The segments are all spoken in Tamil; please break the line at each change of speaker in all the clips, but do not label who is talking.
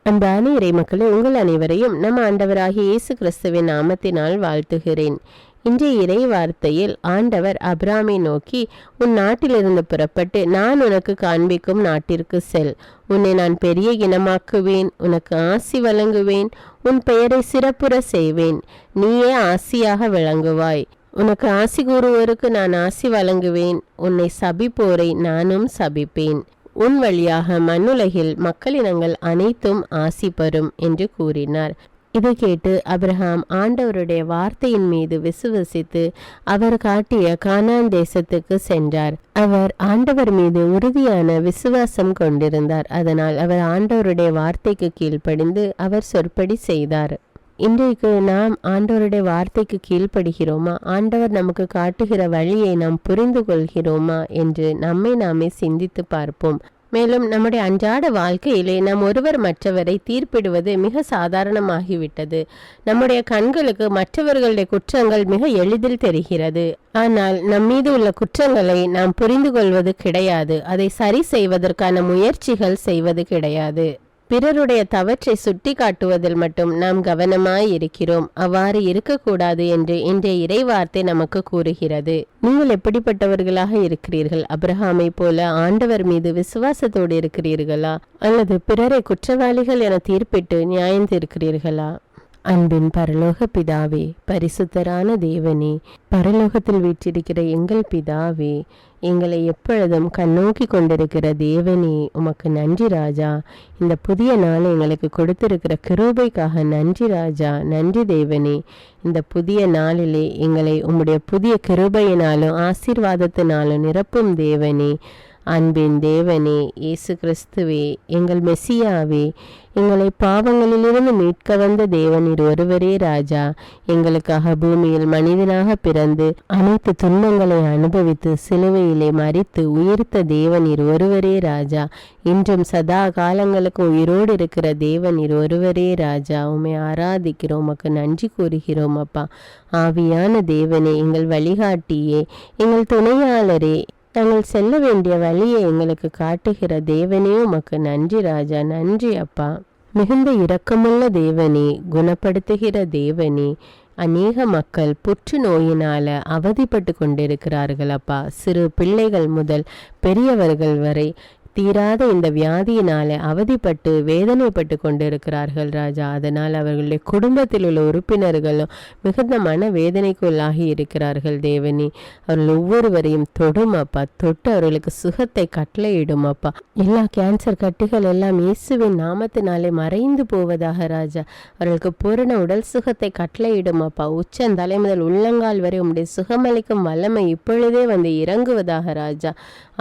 அன்பான இறைமக்களே, உங்கள் அனைவரையும் நம் ஆண்டவராகிய இயேசு கிறிஸ்துவின் நாமத்தினால் வாழ்த்துகிறேன். இன்றைய இறை வார்த்தையில் ஆண்டவர் அபிராமை நோக்கி, உன் நாட்டிலிருந்து புறப்பட்டு நான் உனக்கு காண்பிக்கும் நாட்டிற்கு செல். உன்னை நான் பெரிய இனமாக்குவேன், உனக்கு ஆசி வழங்குவேன், உன் பெயரை சிறப்புற செய்வேன், நீயே ஆசியாக விளங்குவாய். உனக்கு ஆசி கூறுவோருக்கு நான் ஆசி வழங்குவேன், உன்னை சபிப்போரை நானும் சபிப்பேன். உன் வழியாக மண்ணுலகில் மக்களினங்கள் அனைத்தும் ஆசி பெறும் என்று கூறினார். இதை கேட்டு அபிரகாம் ஆண்டவருடைய வார்த்தையின் மீது விசுவசித்து அவர் காட்டிய கானான் தேசத்துக்கு சென்றார். அவர் ஆண்டவர் மீது உறுதியான விசுவாசம் கொண்டிருந்தார். அதனால் அவர் ஆண்டவருடைய வார்த்தைக்கு கீழ்ப்படிந்து அவர் சொற்படி செய்தார். இன்றைக்கு நாம் ஆண்டவருடைய வார்த்தைக்கு கீழ்ப்படுகிறோமா? ஆண்டவர் நமக்கு காட்டுகிற வழியை நாம் புரிந்து கொள்கிறோமா என்று நம்மை நாமே சிந்தித்து பார்ப்போம். மேலும் நம்முடைய அன்றாட வாழ்க்கையிலே நாம் ஒருவர் மற்றவரை தீர்ப்பிடுவது மிக சாதாரணமாகிவிட்டது. நம்முடைய கண்களுக்கு மற்றவர்களுடைய குற்றங்கள் மிக எளிதில் தெரிகிறது. ஆனால் நம் மீது உள்ள குற்றங்களை நாம் புரிந்து கொள்வது கிடையாது. அதை சரி செய்வதற்கான முயற்சிகள் செய்வது கிடையாது. பிறருடைய தவற்றை சுட்டி காட்டுவதில் மட்டும் நாம் கவனமாய் இருக்கிறோம். அவ்வாறு இருக்கக்கூடாது என்று இன்றைய இறைவார்த்தை நமக்கு கூறுகிறது. நீங்கள் எப்படிப்பட்டவர்களாக இருக்கிறீர்கள்? அபிரகாமை போல ஆண்டவர் மீது விசுவாசத்தோடு இருக்கிறீர்களா? அல்லது பிறரை குற்றவாளிகள் என தீர்ப்பிட்டு நியாயம் தீர்க்கிறீர்களா? அன்பின் பரலோக பிதாவே, பரிசுத்தரான தேவனே, பரலோகத்தில் வீற்றிருக்கிற எங்கள் பிதாவே, எங்களை எப்பொழுதும் கண்ணோக்கி கொண்டிருக்கிற தேவனே, உமக்கு நன்றி ராஜா. இந்த புதிய நாளை எங்களுக்கு கொடுத்திருக்கிற கிருபைக்காக நன்றி ராஜா. நன்றி தேவனே. இந்த புதிய நாளிலே எங்களை உம்முடைய புதிய கிருபையினாலும் ஆசீர்வாதத்தினாலும் நிரப்பும் தேவனே. அன்பின் தேவனே, இயேசு கிறிஸ்துவே, எங்கள் மெசியாவே, எங்களை பாவங்களிலிருந்து மீட்க வந்த தேவன் ஒருவரே ராஜா. எங்களுக்காக பூமியில் மனிதனாக பிறந்து அனைத்து துன்பங்களை அனுபவித்து சிலுவையிலே மரித்து உயிர்த்த தேவன் ஒருவரே ராஜா. இன்றும் சதா காலங்களுக்கு உயிரோடு இருக்கிற தேவன் ஒருவரே ராஜா. உம்மை ஆராதிக்கிறோம், உமக்கு நன்றி கூறுகிறோம் அப்பா. ஆவியான தேவனே, எங்கள் வழிகாட்டியே, எங்கள் துணையாளரே, நாங்கள் செல்ல வேண்டிய வழியை எங்களுக்கு காட்டுகிற தேவனே, உமக்கு நன்றி ராஜா. நன்றி அப்பா. மிகுந்த இரக்கமுள்ள தேவனே, குணப்படுத்துகிற தேவனே, அநேக மக்கள் புற்றுநோயினால அவதிப்பட்டு கொண்டிருக்கிறார்கள் அப்பா. சிறு பிள்ளைகள் முதல் பெரியவர்கள் வரை தீராத இந்த வியாதியினால அவதிப்பட்டு வேதனைப்பட்டு கொண்டிருக்கிறார்கள் ராஜா. அதனால் அவர்களுடைய குடும்பத்தில் உள்ள உறுப்பினர்களும் மிகுந்த மன வேதனைக்குள்ளாகி இருக்கிறார்கள் தேவனே. அவர்கள் ஒவ்வொருவரையும் தொடும் அப்பா. தொட்டு அவர்களுக்கு சுகத்தை கட்டளையிடும் அப்பா. எல்லா கேன்சர் கட்டிகள் எல்லாம் இயேசுவின் நாமத்தினாலே மறைந்து போவதாக ராஜா. அவர்களுக்கு பூரண உடல் சுகத்தை கட்டளையிடும் அப்பா. உச்சந்தலை முதல் உள்ளங்கால் வரை உம்முடைய சுகமளிக்கும் வல்லமை இப்பொழுதே வந்து இறங்குவதாக ராஜா.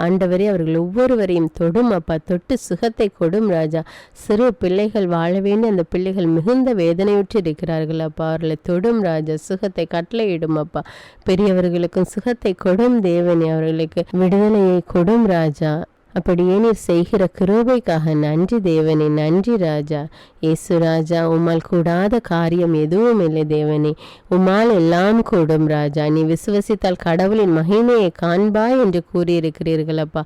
ஆண்டவரே, அவர்கள் ஒவ்வொருவரையும் தொடும் அப்பா. தொட்டு சுகத்தை கொடும் ராஜா. சிறு பிள்ளைகள் வாழ வேண்டிய அந்த பிள்ளைகள் மிகுந்த வேதனையுற்று இருக்கிறார்கள் அப்பா. அவர்களை தொடும் ராஜா. சுகத்தை கட்டளையிடும் அப்பா. பெரியவர்களுக்கும் சுகத்தை கொடும் தேவனே. அவர்களுக்கு விடுதலையை கொடும் ராஜா. அப்படியே நீர் செய்கிற கிருபைக்காக நன்றி தேவனே. நன்றி ராஜா. இயேசு ராஜா, உம்மால் கூடாத காரியம் எதுவும் இல்லை தேவனே. உம்மால் எல்லாம் கூடும் ராஜா. நீ விசுவசித்தால் கடவுளின் மகிமையை காண்பாய் என்று கூறியிருக்கிறீர்கள் அப்பா.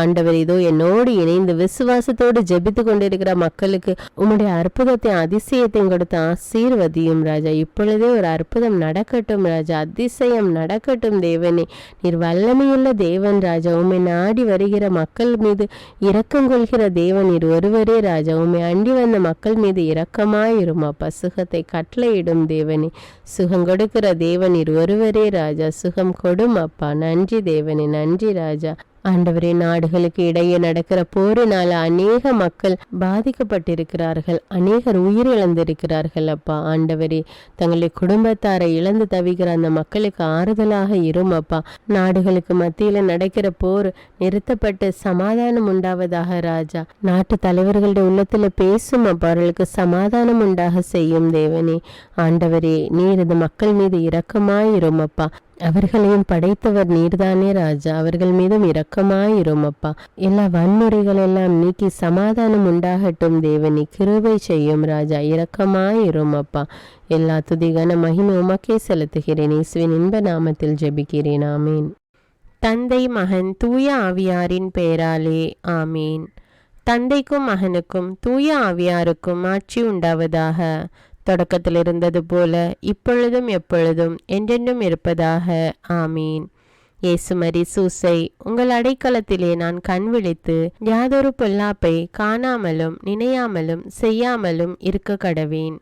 ஆண்டவர், இதோ என்னோடு இணைந்து விசுவாசத்தோடு ஜெபித்து கொண்டிருக்கிற மக்களுக்கு உம்முடைய அற்புதத்தை அதிசயத்தையும் கொடுத்து ஆசீர்வதியும் ராஜா. இப்பொழுதே ஒரு அற்புதம் நடக்கட்டும் ராஜா. அதிசயம் நடக்கட்டும் தேவனே. நீர் வல்லமையுள்ள தேவன் ராஜா. உம்மை நாடி வருகிற மக்கள் மீது இரக்கம் கொள்கிற தேவன் ஒருவரே ராஜா. உம்மை அண்டி வந்த மக்கள் மீது இரக்கமாயிரும் அப்பா. சுகத்தை கட்டளையிடும் தேவனே. சுகம் கொடுக்கிற தேவன் ஒருவரே ராஜா. சுகம் கொடும் அப்பா. நன்றி தேவனே. நன்றி ராஜா. ஆண்டவரே, நாடுகளுக்கு இடையே நடக்கிற போரினால அநேக மக்கள் பாதிக்கப்பட்டிருக்கிறார்கள். அநேகர் உயிரிழந்திருக்கிறார்கள் அப்பா. ஆண்டவரே, தங்களுடைய குடும்பத்தாரை இழந்து தவிக்கிற அந்த மக்களுக்கு ஆறுதலாக இரும் அப்பா. நாடுகளுக்கு மத்தியில நடக்கிற போர் நிறுத்தப்பட்டு சமாதானம் உண்டாவதாக ராஜா. நாட்டு தலைவர்களுடைய உள்ளத்துல பேசும் அப்பா. அவர்களுக்கு சமாதானம் உண்டாக செய்யும் தேவனே. ஆண்டவரே, நீர் இந்த மக்கள் மீது இரக்கமாயிரும் அப்பா. அவர்களையும் படைத்தவர் நீர்தானே ராஜா. அவர்கள் மீதும் இரக்கமாயிரும் அப்பா. எல்லா வன்முறைகள் எல்லாம் நீக்கி சமாதானம் உண்டாகட்டும் தேவனே. கிருபை செய்யும் ராஜா. இரக்கமாயிரும் அப்பா. எல்லா துதிகான மகிமை உமக்கே செலுத்துகிறேன். இயேசுவின் இன்ப நாமத்தில் ஜெபிக்கிறேன். ஆமீன். தந்தை, மகன், தூய ஆவியாரின் பெயராலே ஆமீன். தந்தைக்கும் மகனுக்கும் தூய ஆவியாருக்கும் ஆட்சி உண்டாவதாக. தொடக்கத்தில் இருந்தது போல இப்பொழுதும் எப்பொழுதும் என்றென்றும் இருப்பதாக. ஆமீன். இயேசுமரி சூசை, உங்கள் அடைக்கலத்திலே நான் கண் விழித்து யாதொரு பொல்லாப்பை காணாமலும் நினையாமலும் செய்யாமலும் இருக்க கடவேன்.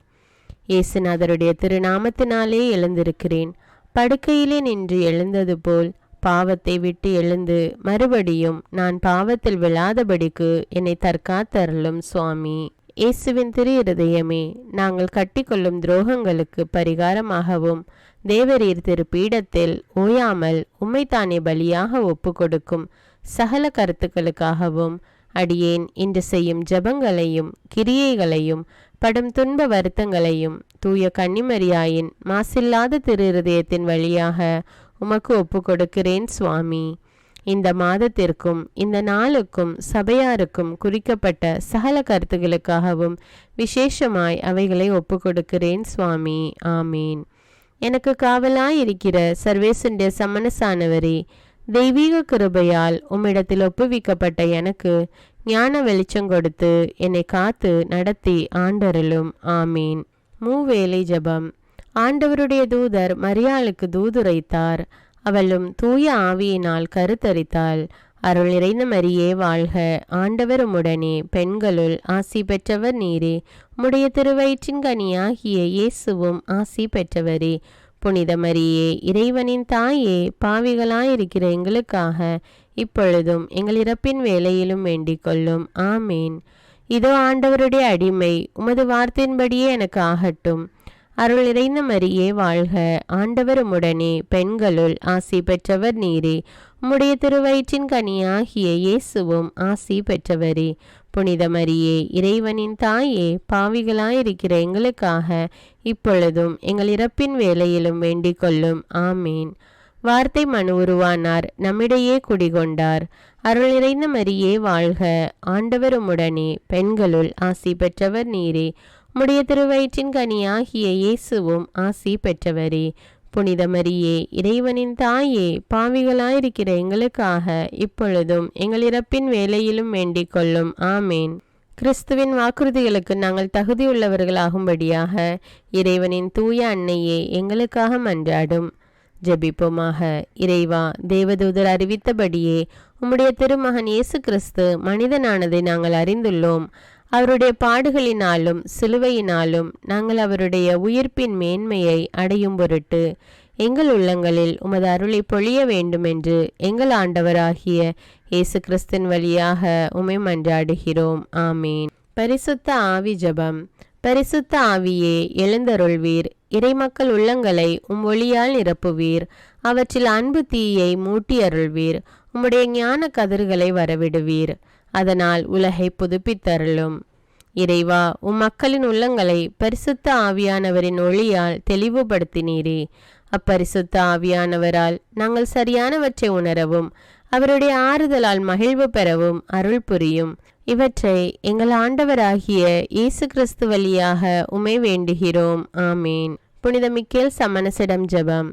இயேசுநாதருடைய திருநாமத்தினாலே எழுந்திருக்கிறேன். படுக்கையிலே நின்று எழுந்தது போல் பாவத்தை விட்டு எழுந்து மறுபடியும் நான் பாவத்தில் விழாதபடிக்கு என்னை தற்காத்தருளும் சுவாமி. இயேசுவின் திரு இருதயமே, நாங்கள் கட்டிக்கொள்ளும் துரோகங்களுக்கு பரிகாரமாகவும் தேவரீர் திரு பீடத்தில் ஓயாமல் உம்மைத்தானே பலியாக ஒப்பு கொடுக்கும் சகல கருத்துக்களுக்காகவும் அடியேன் இன்று செய்யும் ஜபங்களையும் கிரியைகளையும் படும் துன்ப வருத்தங்களையும் தூய கன்னிமரியாயின் மாசில்லாத திரு இருதயத்தின் வழியாக உமக்கு ஒப்பு கொடுக்கிறேன் சுவாமி. இந்த மாதத்திற்கும் இந்த நாளுக்கும் சபையாருக்கும் குறிக்கப்பட்ட சகல கருத்துகளுக்காகவும் விசேஷமாய் அவைகளை ஒப்பு கொடுக்கிறேன் சுவாமி. ஆமீன். எனக்கு காவலாயிருக்கிற சர்வேசுடைய சமனசானவரே, தெய்வீக கிருபையால் உம்மிடத்தில் ஒப்புவிக்கப்பட்ட எனக்கு ஞான வெளிச்சம் கொடுத்து என்னை காத்து நடத்தி ஆண்டருளும். ஆமீன். மூவேளை ஜபம். ஆண்டவருடைய தூதர் மரியாளுக்கு தூதுரைத்தார். அவளும் தூய ஆவியினால் கருத்தரித்தாள். அருள் நிறைந்த மரியே வாழ்க, ஆண்டவர் உம்முடனே, பெண்களுள் ஆசி பெற்றவர் நீரே. உம்முடைய திருவயிற்றின் கனியாகிய இயேசுவும் ஆசி பெற்றவரே. புனித மரியே, இறைவனின் தாயே, பாவிகளாயிருக்கிற எங்களுக்காக இப்பொழுதும் எங்கள் இறப்பின் வேளையிலும் வேண்டிக் கொள்ளும். ஆமீன். இதோ ஆண்டவருடைய அடிமை, உமது வார்த்தையின்படியே எனக்கு ஆகட்டும். அருள் நிறைந்த மரியே வாழ்க, ஆண்டவர் உம்முடனே, பெண்களுள் ஆசி பெற்றவர் நீரே. உம்முடைய திருவயிற்றின் கனியாகிய இயேசுவும் ஆசி பெற்றவரே. புனித மரியே, இறைவனின் தாயே, பாவிகளாயிருக்கிற எங்களுக்காக இப்பொழுதும் எங்கள் இறப்பின் வேளையிலும் வேண்டிக் கொள்ளும். ஆமீன். வார்த்தை மனு உருவானார், நம்மிடையே குடிகொண்டார். அருள் நிறைந்த மரியே வாழ்க, ஆண்டவர் உம்முடனே, பெண்களுள் ஆசி பெற்றவர் நீரே. உம்முடைய திருவயிற்றின் கனியாகிய இயேசுவும் ஆசி பெற்றவரே. புனித மரியே, இறைவனின் தாயே, பாவிகளாயிருக்கிற எங்களுக்காக இப்பொழுதும் எங்கள் இறப்பின் வேளையிலும் வேண்டிக் கொள்ளும். ஆமேன். கிறிஸ்துவின் வாக்குறுதிகளுக்கு நாங்கள் தகுதியுள்ளவர்களாகும்படியாக இறைவனின் தூய அன்னையே எங்களுக்காக மன்றாடும். ஜெபிப்போமாக. இறைவா, தேவதூதர் அறிவித்தபடியே உம்முடைய திருமகன் இயேசு கிறிஸ்து மனிதனானதை நாங்கள் அறிந்துள்ளோம். அவருடைய பாடுகளினாலும் சிலுவையினாலும் நாங்கள் அவருடைய உயிர்ப்பின் மேன்மையை அடையும் பொருட்டு எங்கள் உள்ளங்களில் உமது அருளை பொழிய வேண்டுமென்று எங்கள் ஆண்டவராகிய இயேசு கிறிஸ்தின் வழியாக உம்மை மன்றாடுகிறோம். ஆமீன். பரிசுத்த ஆவி ஜபம். பரிசுத்த ஆவியே, எழுந்தருள்வீர். இறைமக்கள் உள்ளங்களை ஒளியால் நிரப்புவீர். அவற்றில் அன்பு தீயை மூட்டி அருள்வீர். உம்முடைய ஞான கதிர்களை வரவிடுவீர். அதனால் உலகை புதுப்பித்தருளும். இறைவா, மக்களின் உள்ளங்களை பரிசுத்த ஆவியானவரின் ஒளியால் தெளிவுபடுத்தினீரே. அப்பரிசுத்த ஆவியானவரால் நாங்கள் சரியானவற்றை உணரவும் அவருடைய ஆறுதலால் மகிழ்வு பெறவும் அருள் புரியும். இவற்றை எங்கள் ஆண்டவராகிய இயேசு கிறிஸ்து வழியாக உம்மை வேண்டுகிறோம். ஆமீன். புனித மிக்கேல் சமணசிடம் ஜெபம்.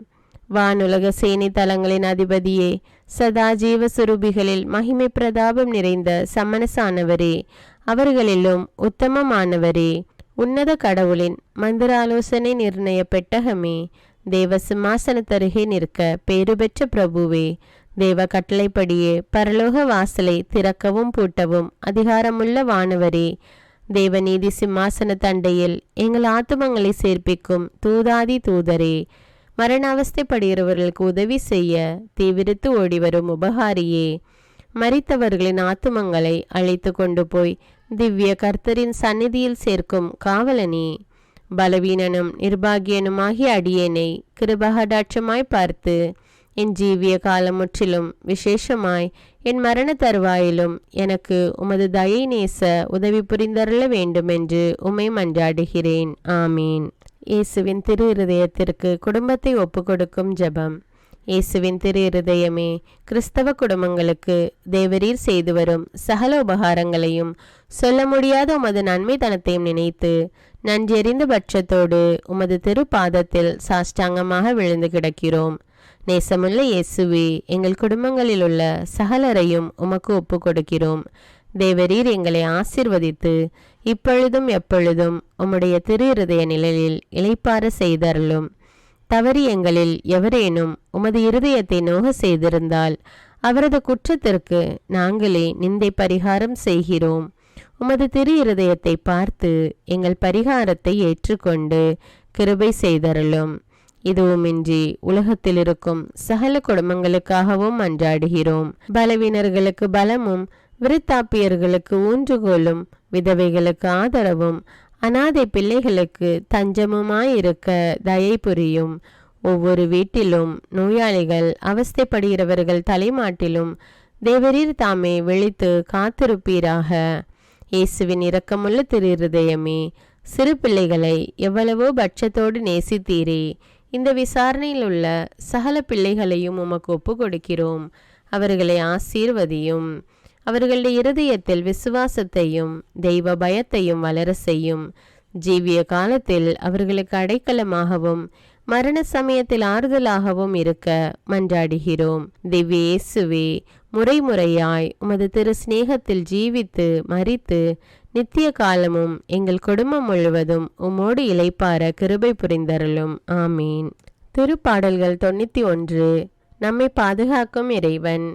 வானுலக சேனை தலங்களின் அதிபதியே, சதா ஜீவ சுரூபிகளில் மகிமை பிரதாபம் நிறைந்த சமணசானவரே, அவர்களிலும் உத்தமமானவரே, உன்னத கடவுளின் மந்திர ஆலோசனை நிர்ணய பெட்டகமே, தேவ சிம்மாசனத்தருகே நிற்க பேறு பெற்ற பிரபுவே, தேவ கட்டளைப்படியே பரலோக வாசலை திறக்கவும் பூட்டவும் அதிகாரமுள்ள வானவரே, தேவநீதி சிம்மாசன தண்டையில் எங்கள் ஆத்துமங்களை சேர்ப்பிக்கும் தூதாதி தூதரே, மரண அவஸ்தைப்படுகிறவர்களுக்கு உதவி செய்ய தீவிரித்து ஓடிவரும் உபகாரியே, மரித்தவர்களின் ஆத்துமங்களை அழைத்து கொண்டு போய் திவ்ய கர்த்தரின் சந்நிதியில் சேர்க்கும் காவலனே, பலவீனனும் நிர்பாகியனுமாகிய அடியேனை கிருபகடாட்சமாய் பார்த்து என் ஜீவிய காலம் முற்றிலும் விசேஷமாய் என் மரண தருவாயிலும் எனக்கு உமது தயை நேச உதவி புரிந்தருள வேண்டுமென்று உம்மை மன்றாடுகிறேன். ஆமீன். இயேசுவின் திரு இருதயத்திற்கு குடும்பத்தை ஒப்புக்கொடுக்கும் ஜெபம். இயேசுவின் திரு இருதயமே, கிறிஸ்தவ குடும்பங்களுக்கு தேவரீர் செய்து வரும் சகல உபகாரங்களையும் சொல்ல முடியாத உமது நன்மைத்தனத்தையும் நினைத்து நன்றெறிந்த பட்சத்தோடு உமது திரு பாதத்தில் சாஷ்டாங்கமாக விழுந்து கிடக்கிறோம். நேசமுள்ள இயேசுவே, எங்கள் குடும்பங்களில் உள்ள சகலரையும் உமக்கு ஒப்பு கொடுக்கிறோம். தேவரீர் எங்களை ஆசீர்வதித்து இப்பொழுதும் எப்பொழுதும் உம்முடைய திரு இருதய நிழலில் இளைப்பாற செய்தருளும். தவறி எங்களில் எவரேனும் உமது இருதயத்தை நோக செய்திருந்தால் அவரது குற்றத்திற்கு நாங்களே நிந்தை பரிகாரம் செய்கிறோம். உமது திரு இருதயத்தை பார்த்து எங்கள் பரிகாரத்தை ஏற்றுக்கொண்டு கிருபை செய்தருளும். இதுவுமின்றி உலகத்தில் இருக்கும் சகல குடும்பங்களுக்காகவும் மன்றாடுகிறோம். பலவீனர்களுக்கு பலமும், விருத்தாப்பியர்களுக்கு ஊன்றுகோலும், விதவைகளுக்கு ஆதரவும், அனாதை பிள்ளைகளுக்கு தஞ்சமுமாயிருக்க தயை புரியும். ஒவ்வொரு வீட்டிலும் நோயாளிகள், அவஸ்தைப்படுகிறவர்கள் தலைமாட்டிலும் தேவரீர் தாமே விழித்து காத்திருப்பீராக. இயேசுவின் இரக்கமுள்ள திரு இருதயமே, சிறு பிள்ளைகளை எவ்வளவோ பட்சத்தோடு நேசித்தீரே. இந்த விசாரணையில் உள்ள சகல பிள்ளைகளையும் உமக்கு ஒப்பு கொடுக்கிறோம். அவர்களை ஆசீர்வதியும். அவர்களுடைய இருதயத்தில் விசுவாசத்தையும் தெய்வ பயத்தையும் வளர செய்யும். ஜீவிய காலத்தில் அவர்களுக்கு அடைக்கலமாகவும் மரண சமயத்தில் ஆறுதலாகவும் இருக்க மன்றாடுகிறோம். திவ்ய இயேசுவே, முறைமுறையாய் உமது திரு சிநேகத்தில் ஜீவித்து மரித்து நித்திய காலமும் எங்கள் குடும்பம் முழுவதும் உம்மோடு இளைப்பார கிருபை புரிந்தருளும். ஆமீன். திருப்பாடல்கள் 91. நம்மை பாதுகாக்கும் இறைவன்.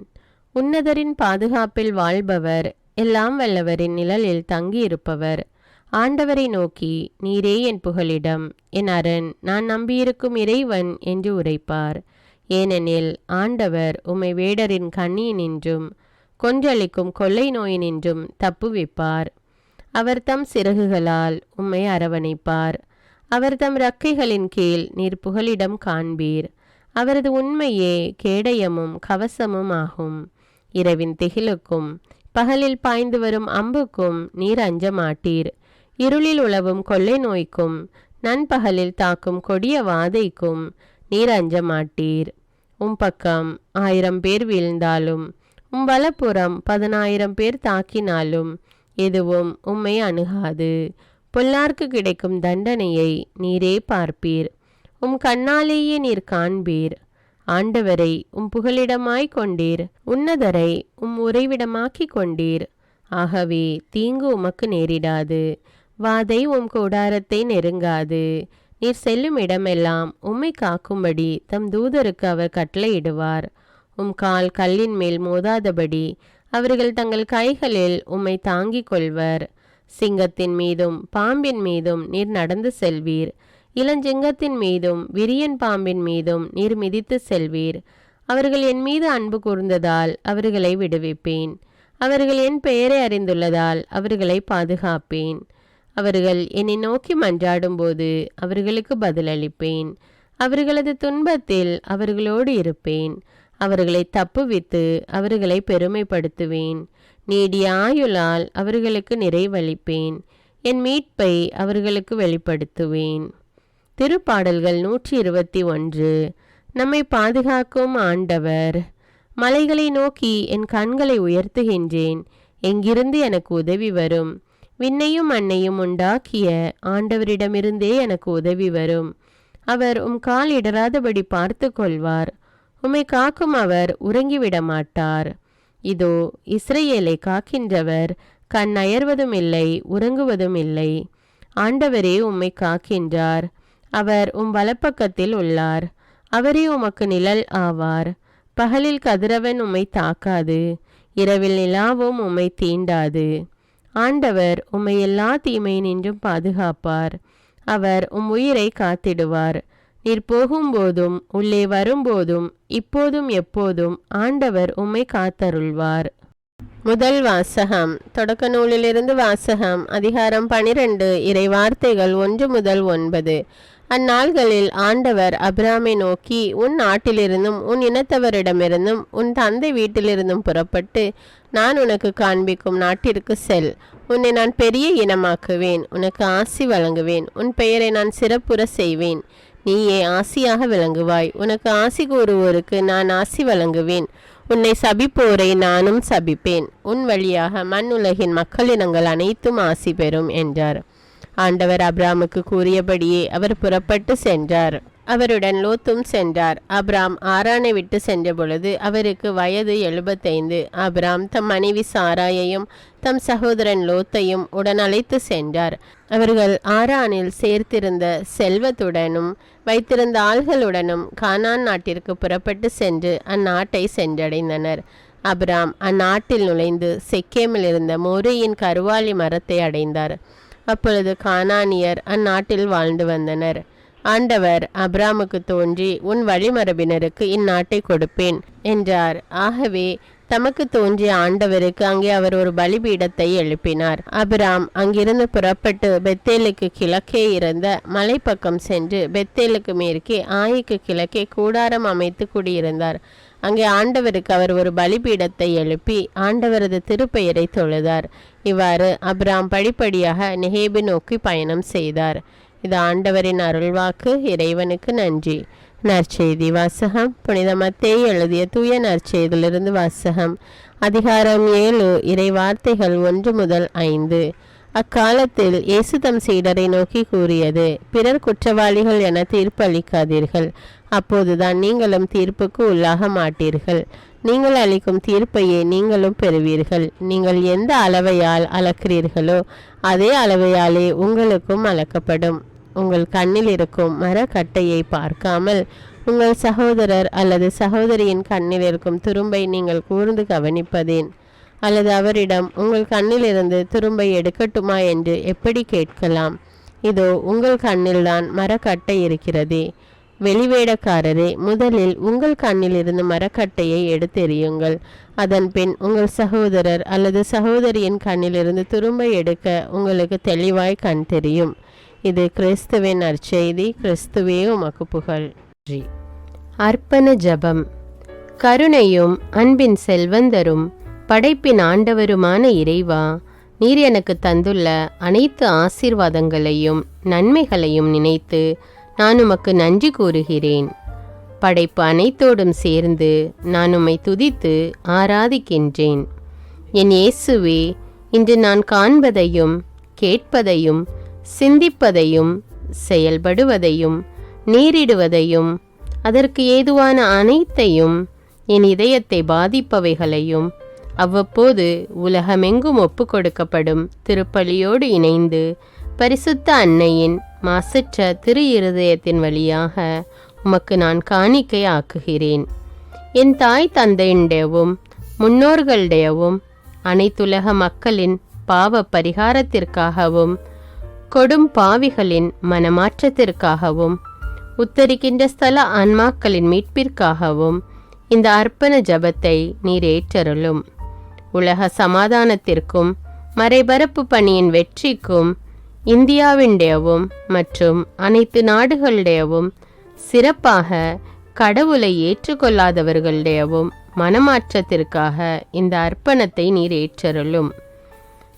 உன்னதரின் பாதுகாப்பில் வாழ்பவர், எல்லாம் வல்லவரின் நிழலில் தங்கியிருப்பவர். ஆண்டவரை நோக்கி, நீரே என் புகலிடம், என் அரண், நான் நம்பியிருக்கும் இறைவன் என்று உரைப்பார். ஏனெனில் ஆண்டவர் உம்மை வேடரின் கண்ணியினின்றும் கொன்றளிக்கும் கொள்ளை நோயினின்றும் தப்புவிப்பார். அவர் தம் சிறகுகளால் உம்மை அரவணைப்பார். அவர் தம் இறக்கைகளின் கீழ் நீர் புகலிடம் காண்பீர். அவரது உண்மையே கேடயமும் கவசமும் ஆகும். இரவின் திகிலுக்கும் பகலில் பாய்ந்து வரும் அம்புக்கும் நீர் அஞ்ச மாட்டீர். இருளில் உலவும் கொள்ளை நோய்க்கும் நண்பகலில் தாக்கும் கொடிய வாதைக்கும் நீர் அஞ்ச மாட்டீர். உம் பக்கம் 1000 பேர் வீழ்ந்தாலும் உம் வலப்புறம் 10,000 பேர் தாக்கினாலும் எதுவும் உம்மை அணுகாது. பொல்லார்க்கு கிடைக்கும் தண்டனையை நீரே பார்ப்பீர். உம் கண்ணாலேயே நீர் காண்பீர். ஆண்டவரை உம் புகலிடமாய் கொண்டீர். உன்னதரை உம் உறைவிடமாக்கி கொண்டீர். ஆகவே தீங்கு உமக்கு நேரிடாது. வாதை உம் கூடாரத்தை நெருங்காது. நீர் செல்லும் இடமெல்லாம் உம்மை காக்கும்படி தம் தூதருக்கு அவர் கட்டளையிடுவார். உம் கால் கல்லின் மேல் மோதாதபடி அவர்கள் தங்கள் கைகளில் உம்மை தாங்கிக் கொள்வர். சிங்கத்தின் மீதும் பாம்பின் மீதும் நீர் நடந்து செல்வீர். இளஞ்சிங்கத்தின் மீதும் விரியன் பாம்பின் மீதும் நீர் மிதித்து செல்வீர். அவர்கள் என் மீது அன்பு கூர்ந்ததால் அவர்களை விடுவிப்பேன். அவர்கள் என் பெயரை அறிந்துள்ளதால் அவர்களை பாதுகாப்பேன். அவர்கள் என்னை நோக்கி மன்றாடும்போது அவர்களுக்கு பதிலளிப்பேன். அவர்களது துன்பத்தில் அவர்களோடு இருப்பேன். அவர்களை தப்புவித்து அவர்களை பெருமைப்படுத்துவேன். நீடிய ஆயுளால் அவர்களுக்கு நிறைவளிப்பேன். என் மீட்பை அவர்களுக்கு வெளிப்படுத்துவேன். திருப்பாடல்கள் 121. நம்மை பாதுகாக்கும் ஆண்டவர். மலைகளை நோக்கி என் கண்களை உயர்த்துகின்றேன். எங்கிருந்து எனக்கு உதவி வரும்? விண்ணையும் மண்ணையும் உண்டாக்கிய ஆண்டவரிடமிருந்தே எனக்கு உதவி வரும். அவர் உம் கால் இடராதபடி பார்த்து கொள்வார். உம்மை காக்கும் அவர் உறங்கிவிட மாட்டார். இதோ இஸ்ரவேலை காக்கின்றவர் கண் அயர்வதும் இல்லை, உறங்குவதும் இல்லை. ஆண்டவரே உம்மை காக்கின்றார். அவர் உம் வலப்பக்கத்தில் உள்ளார். அவரே உமக்கு நிழல் ஆவார். பகலில் கதிரவன் உம்மை தாக்காது, இரவில் நிலாவும் உம்மை தீண்டாது. ஆண்டவர் உம்மை எல்லா தீமையினின்றும் பாதுகாப்பார். அவர் உம் உயிரை காத்திடுவார். நீர் போகும்போதும் உள்ளே வரும்போதும் இப்போதும் எப்போதும் ஆண்டவர் உம்மை காத்தருள்வார். முதல் வாசகம். தொடக்க நூலிலிருந்து வாசகம். அதிகாரம் 12. இறை வார்த்தைகள் 1 முதல் 9. அந்நாள்களில் ஆண்டவர் அபிராமை நோக்கி, உன் நாட்டிலிருந்தும் உன் இனத்தவரிடமிருந்தும் உன் தந்தை வீட்டிலிருந்தும் புறப்பட்டு நான் உனக்கு காண்பிக்கும் நாட்டிற்கு செல். உன்னை நான் பெரிய இனமாக்குவேன். உனக்கு ஆசி வழங்குவேன். உன் பெயரை நான் சிறப்புற செய்வேன். நீயே ஆசியாக விளங்குவாய். உனக்கு ஆசி கூறுவோருக்கு நான் ஆசி வழங்குவேன். உன்னை சபிப்போரை நானும் சபிப்பேன். உன் வழியாக மண் உலகின் மக்களினங்கள் அனைத்தும் ஆசி பெறும் என்றார். ஆண்டவர் அபிராமுக்கு கூறியபடியே அவர் புறப்பட்டு சென்றார். அவருடன் லோத்தும் சென்றார். அப்ராம் ஆரானை விட்டு சென்ற பொழுது அவருக்கு வயது 75. அப்ராம் தம் மனைவி சாராயையும் தம் சகோதரன் லோத்தையும் உடன் அழைத்து சென்றார். அவர்கள் ஆரானில் சேர்த்திருந்த செல்வத்துடனும் வைத்திருந்த ஆள்களுடனும் கானான் நாட்டிற்கு புறப்பட்டு சென்று அந்நாட்டை சென்றடைந்தனர். அப்ராம் அந்நாட்டில் நுழைந்து செக்கேமில் இருந்த மோரேயின் கருவாலி மரத்தை அடைந்தார். அப்பொழுது கானானியர் அந்நாட்டில் வாழ்ந்து வந்தனர். ஆண்டவர் அப்ராமுக்கு தோன்றி, உன் வழிமரபினருக்கு இந்நாட்டை கொடுப்பேன் என்றார். ஆகவே தமக்கு தோன்றிய ஆண்டவருக்கு அங்கே அவர் ஒரு பலிபீடத்தை எழுப்பினார். அப்ராம் அங்கிருந்து புறப்பட்டு பெத்தேலுக்கு கிழக்கே இருந்த மலைப்பக்கம் சென்று பெத்தேலுக்கு மேற்கே ஆயிக்கு கிழக்கே கூடாரம் அமைத்து குடியிருந்தார். அங்கே ஆண்டவருக்கு அவர் ஒரு பலிபீடத்தை எழுப்பி ஆண்டவரது திருப்பெயரை தொழுதார். இவ்வாறு அப்ராம் படிப்படியாக நெகேபு நோக்கி பயணம் செய்தார். இது ஆண்டவரின் அருள்வாக்கு. இறைவனுக்கு நன்றி. நற்செய்தி வாசகம். புனித மத்தேயு எழுதிய தூய நற்செய்தியிலிருந்து வாசகம். அதிகாரம் 7, இறை வார்த்தைகள் 1 முதல் 5. அக்காலத்தில் இயேசு தம் சீடரை நோக்கி கூறியது, பிறர் குற்றவாளிகள் என தீர்ப்பளிக்காதீர்கள், அப்போதுதான் நீங்களும் தீர்ப்புக்கு உள்ளாக மாட்டீர்கள். நீங்கள் அளிக்கும் தீர்ப்பையே நீங்களும் பெறுவீர்கள். நீங்கள் எந்த அளவையால் அளக்கிறீர்களோ அதே அளவையாலே உங்களுக்கும் அளக்கப்படும். உங்கள் கண்ணில் இருக்கும் மரக்கட்டையை பார்க்காமல் உங்கள் சகோதரர் அல்லது சகோதரியின் கண்ணில் இருக்கும் துரும்பை நீங்கள் கூர்ந்து கவனிப்பதேன்? அல்லது அவரிடம், உங்கள் கண்ணிலிருந்து துரும்பை எடுக்கட்டுமா என்று எப்படி கேட்கலாம்? இதோ உங்கள் கண்ணில்தான் மரக்கட்டை இருக்கிறதே. வெளிவேடக்காரரே, முதலில் உங்கள் கண்ணில் இருந்து மரக்கட்டையை எடுத்தெறியுங்கள். அதன் பின் உங்கள் சகோதரர் அல்லது சகோதரியின் கண்ணிலிருந்து துரும்பை எடுக்க உங்களுக்கு தெளிவாய் கண் தெரியும். இது கிறிஸ்துவின் நற்செய்தி. கிறிஸ்துவே உமக்கு புகழ். அர்ப்பண ஜெபம். கருணையும் அன்பின் செல்வந்தரும் படைப்பின் ஆண்டவருமான இறைவா, நீர் எனக்கு தந்துள்ள அனைத்து ஆசீர்வாதங்களையும் நன்மைகளையும் நினைத்து நான் உமக்கு நன்றி கூறுகிறேன். படைப்பு அனைத்தோடும் சேர்ந்து நான் உம்மை துதித்து ஆராதிக்கின்றேன். என் இயேசுவே, இன்று நான் காண்பதையும் கேட்பதையும் சிந்திப்பதையும் செயல்படுவதையும் நேரிடுவதையும் அதற்கு ஏதுவான அனைத்தையும் என் இதயத்தை பாதிப்பவைகளையும் அவ்வப்போது உலகமெங்கும் ஒப்பு கொடுக்கப்படும் திருப்பலியோடு இணைந்து பரிசுத்த அன்னையின் மாசற்ற திரு இருதயத்தின் வழியாக உமக்கு நான் காணிக்கை ஆக்குகிறேன். என் தாய் தந்தையுடையவும் முன்னோர்களுடையவும் அனைத்துலக மக்களின் பாவ பரிகாரத்திற்காகவும் கொடும் பாவிகளின் மனமாற்றத்திற்காகவும் உத்தரிக்கின்ற ஸ்தல ஆன்மாக்களின் மீட்பிற்காகவும் இந்த அர்ப்பண ஜபத்தை நீர் ஏற்றருளும். உலக சமாதானத்திற்கும் மறைபரப்பு பணியின் வெற்றிக்கும் இந்தியாவின்டையவும் மற்றும் அனைத்து நாடுகளுடையவும் சிறப்பாக கடவுளை ஏற்றுக்கொள்ளாதவர்களுடையவும் மனமாற்றத்திற்காக இந்த அர்ப்பணத்தை நீர் ஏற்றருளும்.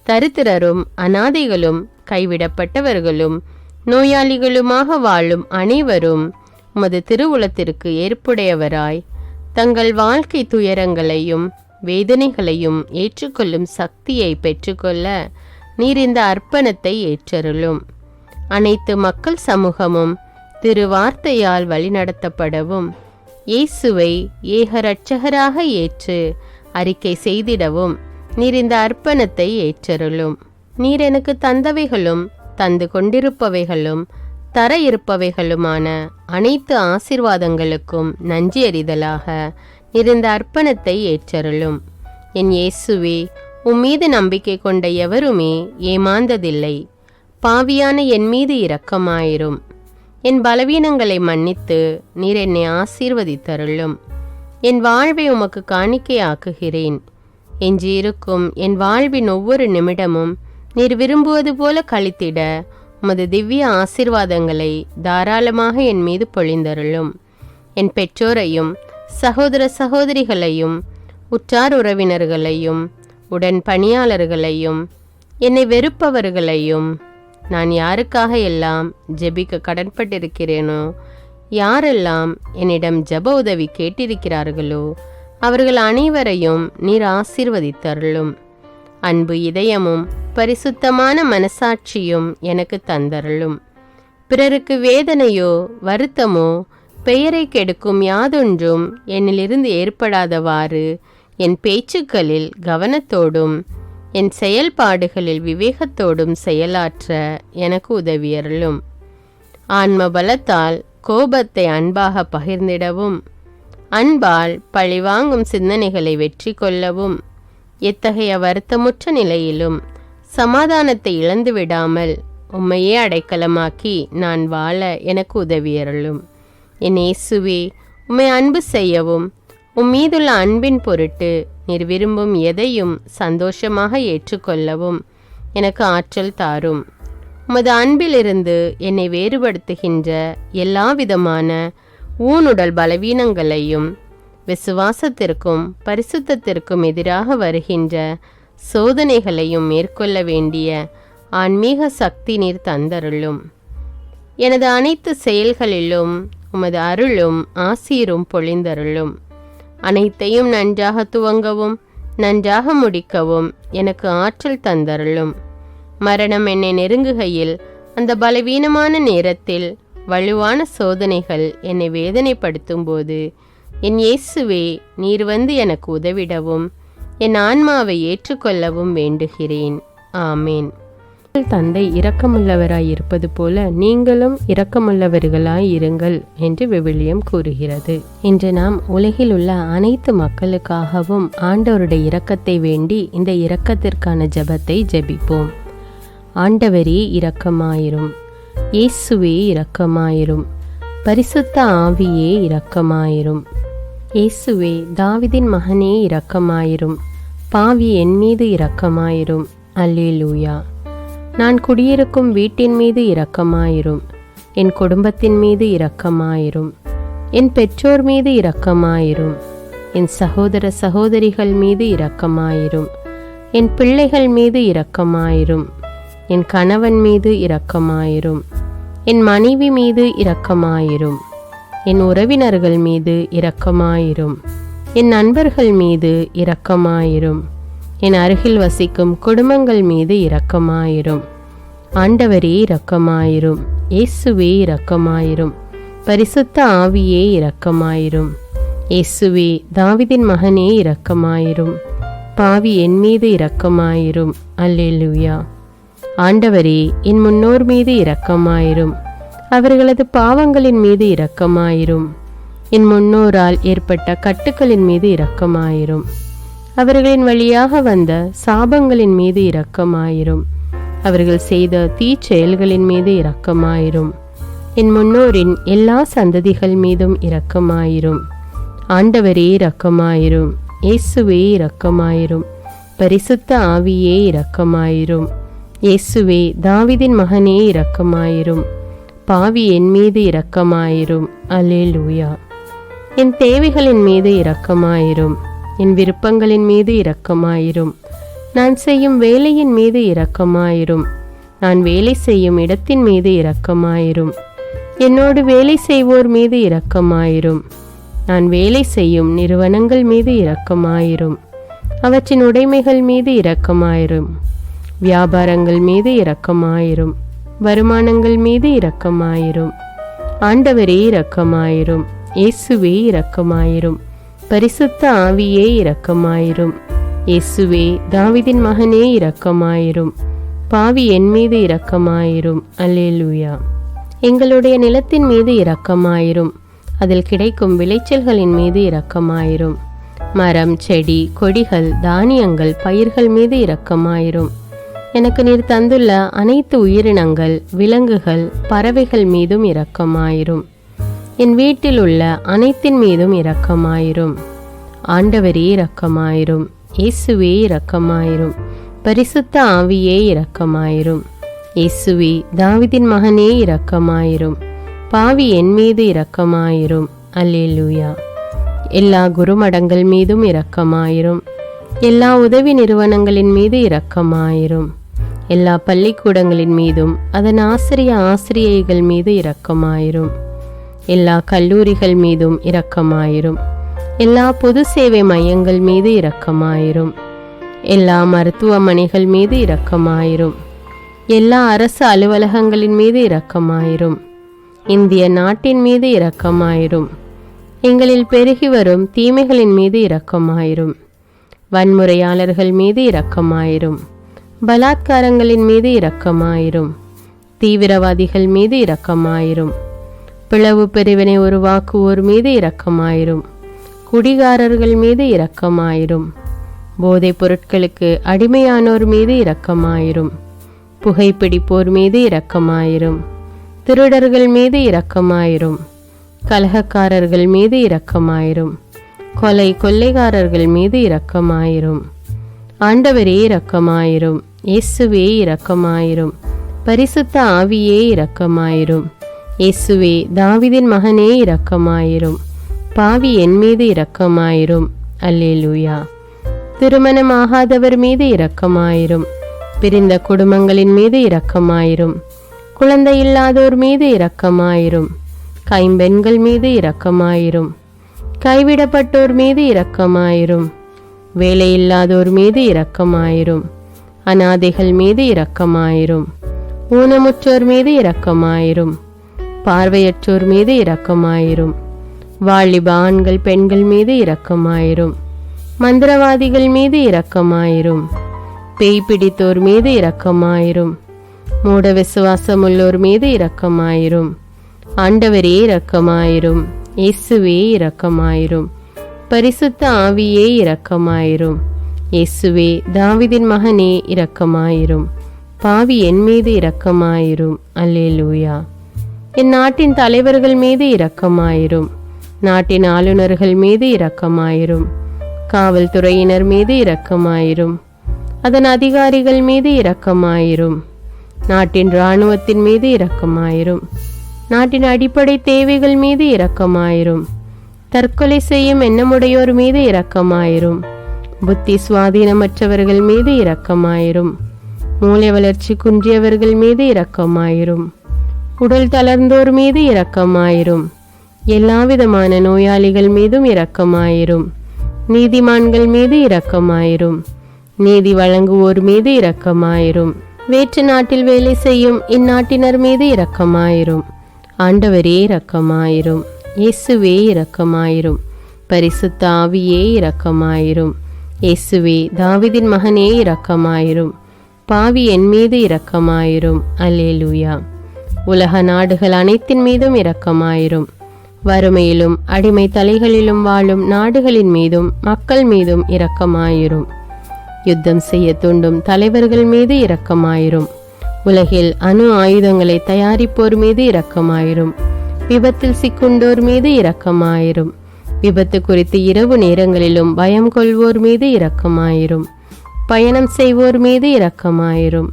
தரித்திரரும் அனாதைகளும் கைவிடப்பட்டவர்களும் நோயாளிகளுமாக வாழும் அனைவரும் உமது திருவுளத்திற்கு ஏற்புடையவராய் தங்கள் வாழ்க்கை துயரங்களையும் வேதனைகளையும் ஏற்றுக்கொள்ளும் சக்தியை பெற்றுக்கொள்ள நீர் இந்த அர்ப்பணத்தை ஏற்றருளும். அனைத்து மக்கள் சமூகமும் திருவார்த்தையால் வழிநடத்தப்படவும் இயேசுவை ஏக இரட்சகராக ஏற்று அறிக்கை செய்திடவும் நீர் இந்த அர்ப்பணத்தை ஏற்றருளும். நீர் எனக்கு தந்தவைகளும் தந்து கொண்டிருப்பவைகளும் தர இருப்பவைகளுமான அனைத்து ஆசீர்வாதங்களுக்கும் நன்றி அறிதலாக நீர் இந்த அர்ப்பணத்தை ஏற்றருளும். என் இயேசுவே, உம்மீது நம்பிக்கை கொண்ட எவருமே ஏமாந்ததில்லை. பாவியான என் மீது இரக்கமாயிரும். என் பலவீனங்களை மன்னித்து நீர் என்னை ஆசீர்வதித்தருளும். என் வாழ்வை உமக்கு காணிக்கையாக்குகிறேன். எஞ்சியிருக்கும் என் வாழ்வின் ஒவ்வொரு நிமிடமும் நீர் விரும்புவது போல கழித்திட உமது திவ்ய ஆசீர்வாதங்களை தாராளமாக என் மீது பொழிந்தருளும். என் பெற்றோரையும் சகோதர சகோதரிகளையும் உற்றார் உறவினர்களையும் உடன் பணியாளர்களையும் என்னை வெறுப்பவர்களையும் நான் யாருக்காக எல்லாம் ஜெபிக்க கடன்பட்டிருக்கிறேனோ, யாரெல்லாம் என்னிடம் ஜெப உதவி கேட்டிருக்கிறார்களோ அவர்கள் அனைவரையும் நீர் ஆசீர்வதித்தருளும். அன்பு இதயமும் பரிசுத்தமான மனசாட்சியும் எனக்கு தந்தருளும். பிறருக்கு வேதனையோ வருத்தமோ பெயரை கெடுக்கும் யாதொன்றும் என்னிலிருந்து ஏற்படாதவாறு என் பேச்சுக்களில் கவனத்தோடும் என் செயல்பாடுகளில் விவேகத்தோடும் செயலாற்ற எனக்கு உதவியருளும். ஆன்ம பலத்தால் கோபத்தை அன்பாக பகிர்ந்திடவும், அன்பால் பழிவாங்கும் சிந்தனைகளை வெற்றி கொள்ளவும், எத்தகைய வருத்தமுற்ற நிலையிலும் சமாதானத்தை இழந்து விடாமல் உம்மையே அடைக்கலமாக்கி நான் வாழ எனக்கு உதவியருளும். என் இயேசுவே, உம்மை அன்பு செய்யவும் உம்மீதுள்ள அன்பின் பொருட்டு நீர் விரும்பும் எதையும் சந்தோஷமாக ஏற்றுக்கொள்ளவும் எனக்கு ஆற்றல் தாரும். உமது அன்பிலிருந்து என்னை வேறுபடுத்துகின்ற எல்லா விதமான ஊனுடல் பலவீனங்களையும் விசுவாசத்திற்கும் பரிசுத்தத்திற்கும் எதிராக வருகின்ற சோதனைகளையும் மேற்கொள்ள வேண்டிய ஆன்மீக சக்தி நீர் தந்தருளும். எனது அனைத்து செயல்களிலும் உமது அருளும் ஆசீரும் பொழிந்தருளும். அனைத்தையும் நன்றாக துவங்கவும் நன்றாக முடிக்கவும் எனக்கு ஆற்றல் தந்தருளும். மரணம் என்னை நெருங்குகையில் அந்த பலவீனமான நேரத்தில் வலுவான சோதனைகள் என்னை வேதனைப்படுத்தும் போது என் இயேசுவே, நீர் வந்து எனக்கு உதவிடவும் என் ஆன்மாவை ஏற்றுக்கொள்ளவும் வேண்டுகிறேன். ஆமேன். தந்தை இரக்கமுள்ளவராய் இருப்பது போல நீங்களும் இரக்கமுள்ளவர்களாய் இருங்கள் என்று விவிலியம் கூறுகிறது. இன்று நாம் உலகில் உள்ள அனைத்து மக்களுக்காகவும் ஆண்டவருடைய இரக்கத்தை வேண்டி இந்த இரக்கத்திற்கான ஜெபத்தை ஜெபிப்போம். ஆண்டவரே இரக்கமாயிரும், இயேசுவே இரக்கமாயிரும், பரிசுத்த ஆவியே இரக்கமாயிரும். இயேசுவே, தாவீதின் மகனே இரக்கமாயிரும், பாவி என் மீது இரக்கமாயிரும். அல்லேலூயா. நான் குடியிருக்கும் வீட்டின் மீது இரக்கமாயிரும், என் குடும்பத்தின் மீது இரக்கமாயிரும், என் பெற்றோர் மீது இரக்கமாயிரும், என் சகோதர சகோதரிகள் மீது இரக்கமாயிரும், என் பிள்ளைகள் மீது இரக்கமாயிரும், என் கணவன் மீது இரக்கமாயிரும், என் மனைவி மீது இரக்கமாயிரும், என் உறவினர்கள் மீது இரக்கமாயிரும், என் நண்பர்கள் மீது இரக்கமாயிரும், என் அருகில் வசிக்கும் குடும்பங்கள் மீது இரக்கமாயிரும். ஆண்டவரே இரக்கமாயிரும், இயேசுவே இரக்கமாயிரும், பரிசுத்த ஆவியே இரக்கமாயிரும். இயேசுவே, தாவீதின் மகனே இரக்கமாயிரும், பாவி என் மீது இரக்கமாயிரும். அல்லேலூயா. ஆண்டவரே, என் முன்னோர் மீது இரக்கமாயிரும், அவர்களது பாவங்களின் மீது இரக்கமாயிரும். என் முன்னோரால் ஏற்பட்ட கட்டுக்களின் மீது இரக்கமாயிரும், அவர்களின் வழியாக வந்த சாபங்களின் மீது இரக்கமாயிரும், அவர்கள் செய்த தீச்செயல்களின் மீது இரக்கமாயிரும். என் முன்னோரின் எல்லா சந்ததிகள் மீதும் இரக்கமாயிரும். ஆண்டவரே இரக்கமாயிரும், இயேசுவே இரக்கமாயிரும், பரிசுத்த ஆவியே இரக்கமாயிரும். இயேசுவே, தாவீதின் மகனே இரக்கமாயிரும், பாவி என் மீது இரக்கமாயிரும். அல்லேலூயா. என் தேவைகளின் மீது இரக்கமாயிரும், என் விருப்பங்களின் மீது இரக்கமாயிரும். நான் செய்யும் வேலையின் மீது இரக்கமாயிரும், நான் வேலை செய்யும் இடத்தின் மீது இரக்கமாயிரும். என்னோடு வேலை செய்வோர் மீது இரக்கமாயிரும், நான் வேலை செய்யும் நிறுவனங்கள் மீது இரக்கமாயிரும். அவற்றின் உடைமைகள் மீது இரக்கமாயிரும், வியாபாரங்கள் மீது இரக்கமாயிரும், வருமானங்கள் மீது இரக்கமாயிரும். ஆண்டவரே இரக்கமாயிரும், இயேசுவே இரக்கமாயிரும், பரிசுத்த ஆவியே இரக்கமாயிரும். இயேசுவே, தாவீதின் மகனே இரக்கமாயிரும், பாவி என் மீது இரக்கமாயிரும். அல்லேலூயா. எங்களுடைய நிலத்தின் மீது இரக்கமாயிரும், அதில் கிடைக்கும் விளைச்சல்களின் மீது இரக்கமாயிரும். மரம், செடி, கொடிகள், தானியங்கள், பயிர்கள் மீது இரக்கமாயிரும். எனக்கு நீர் தந்துள்ள அனைத்து உயிரினங்கள், விலங்குகள், பறவைகள் மீதும் இரக்கமாயிரும். என் வீட்டில் உள்ள அனைத்தின் மீதும் இரக்கமாயிரும். ஆண்டவரே இரக்கமாயிரும், இயேசுவே இரக்கமாயிரும், பரிசுத்த ஆவியே இரக்கமாயிரும். இயேசுவே, தாவீதின் மகனே இரக்கமாயிரும், பாவி என் மீது இரக்கமாயிரும். அல்லேலூயா. எல்லா குருமடங்கள் மீதும் இரக்கமாயிரும், எல்லா உதவி நிறுவனங்களின் மீது இரக்கமாயிரும், எல்லா பள்ளிக்கூடங்களின் மீதும் அதன் ஆசிரியைகள் மீது இரக்கமாயிரும், எல்லா கல்லூரிகள் மீதும் இரக்கமாயிரும், எல்லா பொது சேவை மையங்கள் மீது இரக்கமாயிரும், எல்லா மருத்துவமனைகள் மீது இரக்கமாயிரும், எல்லா அரசு அலுவலகங்களின் மீது இரக்கமாயிரும். இந்திய நாட்டின் மீது இரக்கமாயிரும். எங்களில் பெருகி வரும் தீமைகளின் மீது இரக்கமாயிரும். வன்முறையாளர்கள் மீது இரக்கமாயிரும். பலாத்காரங்களின் மீது இரக்கமாயிரும். தீவிரவாதிகள் மீது இரக்கமாயிரும். பிளவு பிரிவினை உருவாக்குவோர் மீது இரக்கமாயிரும். குடிகாரர்கள் மீது இரக்கமாயிரும். போதைப் பொருட்களுக்கு அடிமையானோர் மீது இரக்கமாயிரும். புகைப்பிடிப்போர் மீது இரக்கமாயிரும். திருடர்கள் மீது இரக்கமாயிரும். கலகக்காரர்கள் மீது இரக்கமாயிரும். கொள்ளைக்காரர்கள் மீது இரக்கமாயிரும். ஆண்டவரே இரக்கமாயிரும். இயேசுவே இரக்கமாயிரும். பரிசுத்த ஆவியே இரக்கமாயிரும். இயேசுவே தாவீதின் மகனே இரக்கமாயிரும். பாவி என் மீது இரக்கமாயிரும். அல்லேலூயா. திருமணமாகாதவர் மீது இரக்கமாயிரும். பிரிந்த குடும்பங்களின் மீது இரக்கமாயிரும். குழந்தை இல்லாதோர் மீது இரக்கமாயிரும். கைம்பெண்கள் மீது இரக்கமாயிரும். கைவிடப்பட்டோர் மீது இரக்கமாயிரும். வேலையில்லாதோர் மீது இரக்கமாயிரும். அநாதைகள் மீது இரக்கமாயிரும். ஊனமுற்றோர் மீது இரக்கமாயிரும். பார்வையற்றோர் மீது இரக்கமாயிரும். வாலிப ஆண்கள் பெண்கள் மீது இரக்கமாயிரும். மந்திரவாதிகள் மீது இரக்கமாயிரும். பேய் பிடித்தோர் மீது இரக்கமாயிரும். மூட விசுவாசமுள்ளோர் மீது இரக்கமாயிரும். ஆண்டவரே இரக்கமாயிரும். இயேசுவே இரக்கமாயிரும். பரிசுத்த ஆவியே இரக்கமாயிரும். இயேசுவே தாவீதின் மகனே இரக்கமாயிரும். பாவி என் மீது இரக்கமாயிரும். அல்லேலூயா. என் நாட்டின் தலைவர்கள் மீது இரக்கமாயிரும். நாட்டின் ஆளுநர்கள் மீது இரக்கமாயிரும். காவல்துறையினர் மீது இரக்கமாயிரும். அதன் அதிகாரிகள் மீது இரக்கமாயிரும். நாட்டின் இராணுவத்தின் மீது இரக்கமாயிரும். நாட்டின் அடிப்படை தேவைகள் மீது இரக்கமாயிரும். தற்கொலை செய்யும் எண்ணமுடையோர் மீது இரக்கமாயிரும். புத்தி சுவாதீனமற்றவர்கள் மீது இரக்கமாயிரும். மூளை வளர்ச்சி குன்றியவர்கள் மீது இரக்கமாயிரும். உடல் தளர்ந்தோர் மீது இரக்கமாயிரும். எல்லாவிதமான நோயாளிகள் மீதும் இரக்கமாயிரும். நீதிமான்கள் மீது இரக்கமாயிரும். நீதி வழங்குவோர் மீது இரக்கமாயிரும். வேற்று நாட்டில் வேலை செய்யும் இந்நாட்டினர் மீது இரக்கமாயிரும். ஆண்டவரே இரக்கமாயிரும். இயேசுவே இரக்கமாயிரும். பரிசுத்த ஆவியே இரக்கமாயிரும். இயேசுவே தாவீதின் மகனே இரக்கமாயிரும். பாவி என் மீது இரக்கமாயிரும். அல்லேலூயா. உலக நாடுகள் அனைத்தின் மீதும் இரக்கமாயிரும். வறுமையிலும் அடிமை தலைகளிலும் வாழும் நாடுகளின் மீதும் மக்கள் மீதும் இரக்கமாயிரும். யுத்தம் செய்ய தூண்டும் தலைவர்கள் மீது இரக்கமாயிரும். உலகில் அணு ஆயுதங்களை தயாரிப்போர் மீது இரக்கமாயிரும். விபத்தில் சிக்குண்டோர் மீது இரக்கமாயிரும். விபத்து குறித்து இரவு நேரங்களிலும் பயம் கொள்வோர் மீது இரக்கமாயிரும். பயணம் செய்வோர் மீது இரக்கமாயிரும்.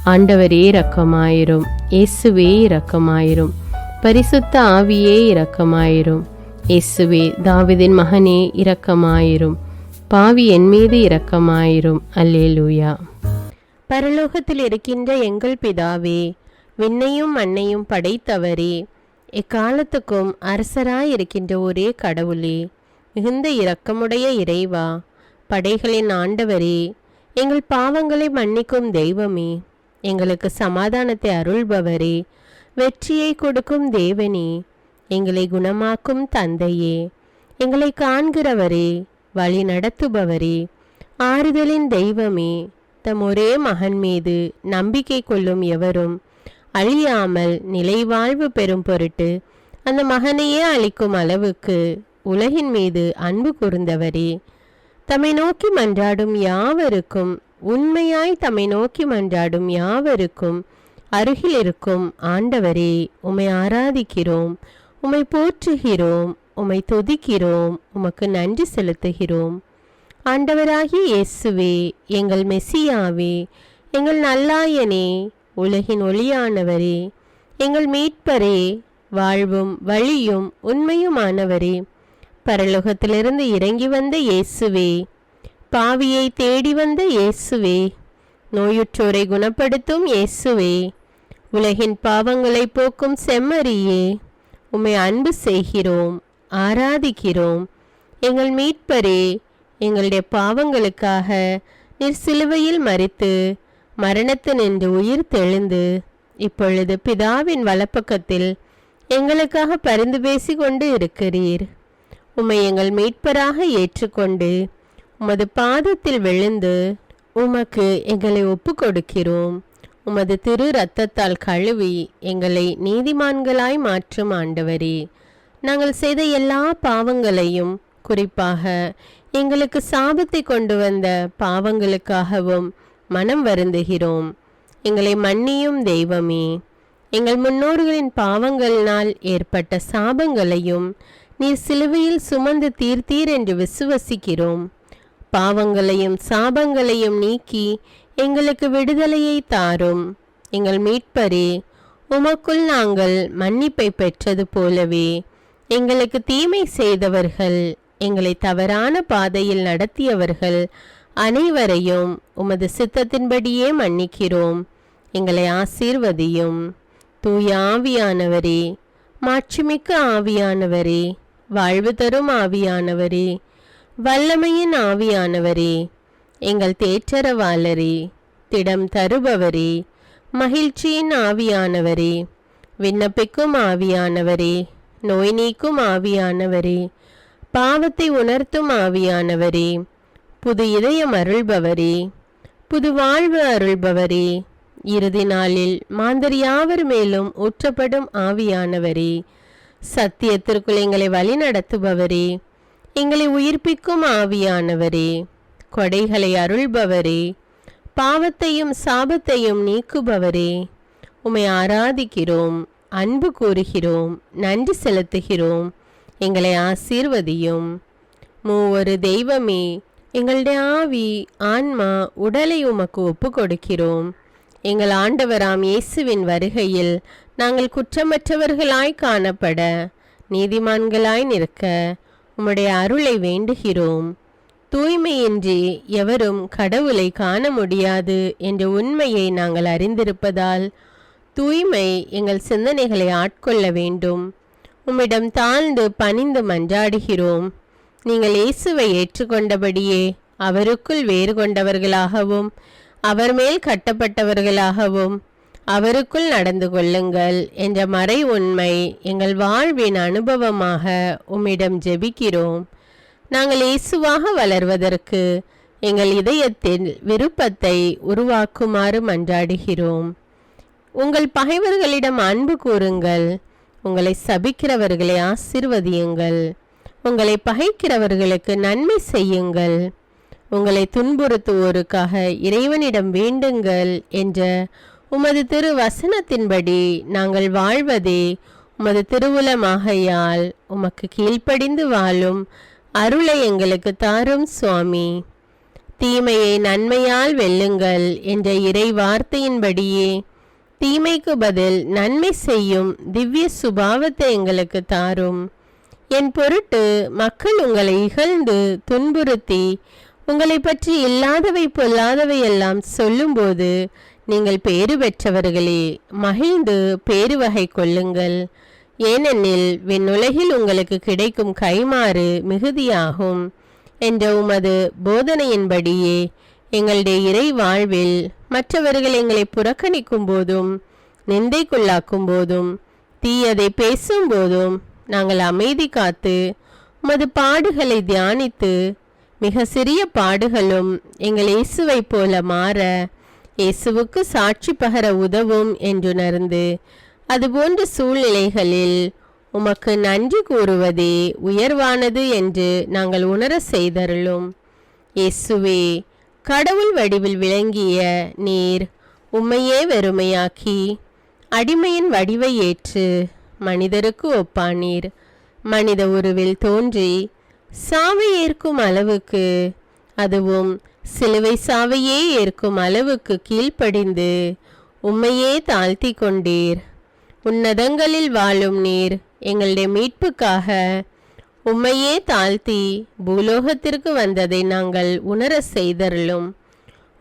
ஆண்டவரே இரக்கமாயிரும். இயேசுவே இரக்கமாயிரும். பரிசுத்த ஆவியே இரக்கமாயிரும். இயேசுவே தாவீதின் மகனே இரக்கமாயிரும். பாவி என் மீது இரக்கமாயிரும். அல்லேலூயா. பரலோகத்தில் இருக்கின்ற எங்கள் பிதாவே, விண்ணையும் மண்ணையும் படைத்தவரே, எக்காலத்துக்கும் அரசராயிருக்கின்ற ஒரே கடவுளே, மிகுந்த இரக்கமுடைய இறைவா, படைகளின் ஆண்டவரே, எங்கள் பாவங்களை மன்னிக்கும் தெய்வமே, எங்களுக்கு சமாதானத்தை அருள்பவரே, வெற்றியை கொடுக்கும் தேவனே, எங்களை குணமாக்கும் தந்தையே, எங்களை காண்கிறவரே, வழி நடத்துபவரே, ஆறுதலின் தெய்வமே, தம் ஒரே மகன் மீது நம்பிக்கை கொள்ளும் எவரும் அழியாமல் நிலைவாழ்வு பெறும் பொருட்டு அந்த மகனையே அளிக்கும் அளவுக்கு உலகின் மீது அன்பு கூர்ந்தவரே, தம்மை நோக்கி மன்றாடும் யாவருக்கும், உண்மையாய் தம்மை நோக்கி மன்றாடும் யாவருக்கும் அருகில் இருக்கும் ஆண்டவரே, உம்மை ஆராதிக்கிறோம், உம்மை போற்றுகிறோம், உம்மை துதிக்கிறோம், உமக்கு நன்றி செலுத்துகிறோம். ஆண்டவராகிய இயேசுவே, எங்கள் மெசியாவே, எங்கள் நல்லாயனே, உலகின் ஒளியானவரே, எங்கள் மீட்பரே, வாழ்வும் வழியும் உண்மையுமானவரே, பரலோகத்திலிருந்து இறங்கி வந்த இயேசுவே, பாவியை தேடி வந்த இயேசுவே, நோயுற்றோரை குணப்படுத்தும் இயேசுவே, உலகின் பாவங்களை போக்கும் செம்மறியே, உம்மை அன்பு செய்கிறோம், ஆராதிக்கிறோம். எங்கள் மீட்பரே, எங்களுடைய பாவங்களுக்காக நீர் சிலுவையில் மரித்து மரணத்தினின்று உயிர் தெழுந்து இப்பொழுது பிதாவின் வலப்பக்கத்தில் எங்களுக்காக பரிந்து பேசி கொண்டு இருக்கிறீர். உம்மை எங்கள் மீட்பராக ஏற்றுக்கொண்டு உமது பாதத்தில் விழுந்து உமக்கு எங்களை ஒப்பு கொடுக்கிறோம். உமது திரு இரத்தத்தால் கழுவி எங்களை நீதிமான்களாய் மாற்றும் ஆண்டவரே, நாங்கள் செய்த எல்லா பாவங்களையும், குறிப்பாக எங்களுக்கு சாபத்தை கொண்டு வந்த பாவங்களுக்காகவும் மனம் வருந்துகிறோம். எங்களை மன்னியும் தெய்வமே. எங்கள் முன்னோர்களின் பாவங்களினால் ஏற்பட்ட சாபங்களையும் நீர் சிலுவையில் சுமந்து தீர்த்தீர் என்று விசுவசிக்கிறோம். பாவங்களையும் சாபங்களையும் நீக்கி எங்களுக்கு விடுதலையை தாரும். எங்கள் மீட்பரே, உமக்குள் நாங்கள் மன்னிப்பை பெற்றது போலவே எங்களுக்கு தீமை செய்தவர்கள், எங்களை தவறான பாதையில் நடத்தியவர்கள் அனைவரையும் உமது சித்தத்தின்படியே மன்னிக்கிறோம். எங்களை ஆசீர்வதியும். தூய ஆவியானவரே, மாட்சிமிக்க ஆவியானவரே, வாழ்வு தரும் ஆவியானவரே, வல்லமையின் ஆவியானவரே, எங்கள் தேற்றரவாளரே, திடம் தருபவரே, மகிழ்ச்சியின் ஆவியானவரே, விண்ணப்பிக்கும் ஆவியானவரே, நோய் நீக்கும் ஆவியானவரே, பாவத்தை உணர்த்தும் ஆவியானவரே, புது இதயம் அருள்பவரே, புது வாழ்வு அருள்பவரே, இறுதி நாளில் மாந்தர் யாவர் மேலும் ஊற்றப்படும் ஆவியானவரே, சத்தியத்திற்குள் எங்களை வழி நடத்துபவரே, எங்களை உயிர்ப்பிக்கும் ஆவியானவரே, கொடைகளை அருள்பவரே, பாவத்தையும் சாபத்தையும் நீக்குபவரே, உம்மை ஆராதிக்கிறோம், அன்பு கூறுகிறோம், நன்றி செலுத்துகிறோம். எங்களை ஆசீர்வதியும். மூவொரு தெய்வமே, எங்களுடைய ஆவி, ஆன்மா, உடலை உமக்கு ஒப்பு கொடுக்கிறோம். எங்கள் ஆண்டவராம் இயேசுவின் வருகையில் நாங்கள் குற்றமற்றவர்களாய் காணப்பட, நீதிமான்களாய் நிற்க உம்முடைய அருளை வேண்டுகிறோம். தூய்மையின்றி எவரும் கடவுளை காண முடியாது என்ற உண்மையை நாங்கள் அறிந்திருப்பதால் தூய்மை எங்கள் சிந்தனைகளை ஆட்கொள்ள வேண்டும். உம்மிடம் தாழ்ந்து பணிந்து மன்றாடுகிறோம். நீங்கள் இயேசுவை ஏற்றுக்கொண்டபடியே அவருக்குள் வேறு கொண்டவர்களாகவும் அவர் மேல் கட்டப்பட்டவர்களாகவும் அவருக்குள் நடந்து கொள்ளுங்கள் என்ற மறை உண்மை எங்கள் வாழ்வின் அனுபவமாக உம்மிடம் ஜெபிக்கிறோம். நாங்கள் இயேசுவாக வளர்வதற்கு எங்கள் இதயத்தில் விருப்பத்தை உருவாக்குமாறு மன்றாடுகிறோம். உங்கள் பகைவர்களிடம் அன்பு கூறுங்கள். உங்களை சபிக்கிறவர்களை ஆசீர்வதியுங்கள். உங்களை பகைக்கிறவர்களுக்கு நன்மை செய்யுங்கள். உங்களை துன்புறுத்துவோருக்காக இறைவனிடம் வேண்டுங்கள் என்ற உமது திரு வசனத்தின்படி நாங்கள் வாழ்வதே உமது திருவுலமாகையால் உமக்கு கீழ்ப்படிந்து வாழும் அருளை எங்களுக்கு தாரும் சுவாமி. தீமையை நன்மையால் வெல்லுங்கள் என்ற இறை வார்த்தையின்படியே தீமைக்கு பதில் நன்மை செய்யும் திவ்ய சுபாவத்தை எங்களுக்கு தாரும். என் பொருட்டு மக்கள் உங்களை இகழ்ந்து துன்புறுத்தி உங்களை பற்றி இல்லாதவை பொல்லாதவை எல்லாம் சொல்லும்போது நீங்கள் பேறு பெற்றவர்களே, மகிழ்ந்து பேருவகை கொள்ளுங்கள். ஏனெனில் விண்ணுலகில் உங்களுக்கு கிடைக்கும் கைமாறு மிகுதியாகும் என்ற உமது போதனையின்படியே எங்களுடைய இறை வாழ்வில் மற்றவர்கள் எங்களை புறக்கணிக்கும் போதும் நிந்தைக்குள்ளாக்கும் போதும் தீயதை பேசும்போதும் நாங்கள் அமைதி காத்து உமது பாடுகளை தியானித்து மிக சிறிய பாடுகளும் எங்கள் இயேசுவை போல மாற இயேசுவுக்கு சாட்சி பகர உதவும் என்றுணர்ந்து அதுபோன்ற சூழ்நிலைகளில் உமக்கு நன்றி கூறுவதே உயர்வானது என்று நாங்கள் உணர செய்தருளும். இயேசுவே, கடவுள் வடிவில் விளங்கிய நீர் உம்மையே வெறுமையாக்கி அடிமையின் வடிவை ஏற்று மனிதருக்கு ஒப்பானீர். மனித உருவில் தோன்றி சாவை ஏற்கும் அளவுக்கு, அதுவும் சிலுவை சாவையே ஏற்கும் அளவுக்கு கீழ்ப்படிந்து உம்மையே தாழ்த்தி கொண்டீர். உன்னதங்களில் வாழும் நீர் எங்களுடைய மீட்புக்காக உம்மையே தாழ்த்தி பூலோகத்திற்கு வந்ததை நாங்கள் உணர செய்தருளும்.